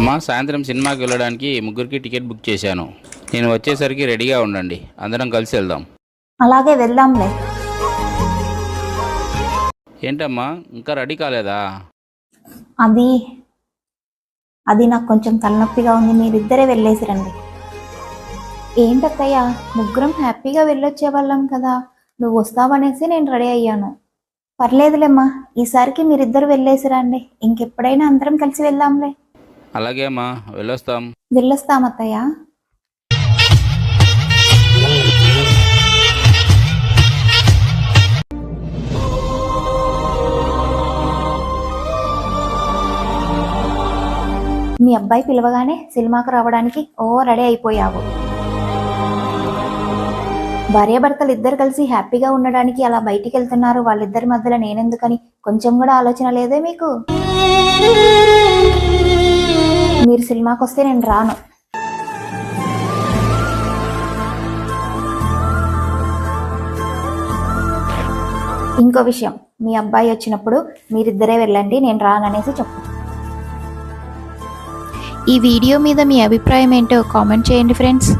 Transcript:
అమ్మా, సాయంత్రం సినిమాకి వెళ్ళడానికి ముగ్గురికి టికెట్ బుక్ చేశాను. నేను వచ్చేసరికి రెడీగా ఉండండి. అందరం కలిసి వెళ్దాం. అలాగే వెళ్దాంలే. ఏంటమ్మా, ఇంకా రెడీ కాలేదా? అది అది నాకు కొంచెం తలనొప్పిగా ఉంది. మీరిద్దరే వెళ్ళేసి రండి. ఏంటత్తయ్య, ముగ్గురం హ్యాపీగా వెళ్ళొచ్చే వాళ్ళం కదా, నువ్వు వస్తావనేసి నేను రెడీ అయ్యాను. పర్లేదులేమ్మా, ఈసారికి మీరిద్దరు వెళ్ళేసి రండి. ఇంకెప్పుడైనా అందరం కలిసి వెళ్దాంలే. అలాగే అమ్మా, వెళ్ళొస్తాం. వెళ్ళొస్తామత్తయ్య. మీ అబ్బాయి పిలవగానే సినిమాకు రావడానికి రెడీ అయిపోయావు. భార్యాభర్తలు ఇద్దరు కలిసి హ్యాపీగా ఉండడానికి అలా బయటికి వెళ్తున్నారు. వాళ్ళిద్దరి మధ్యలో నేనెందుకని కొంచెం కూడా ఆలోచన లేదే మీకు? మీరు సినిమాకి వస్తే నేను రాను. ఇంకో విషయం, మీ అబ్బాయి వచ్చినప్పుడు మీరిద్దరే వెళ్ళండి, నేను రాననేసి చెప్పు. ఈ వీడియో మీద మీ అభిప్రాయం ఏంటో కామెంట్ చేయండి ఫ్రెండ్స్.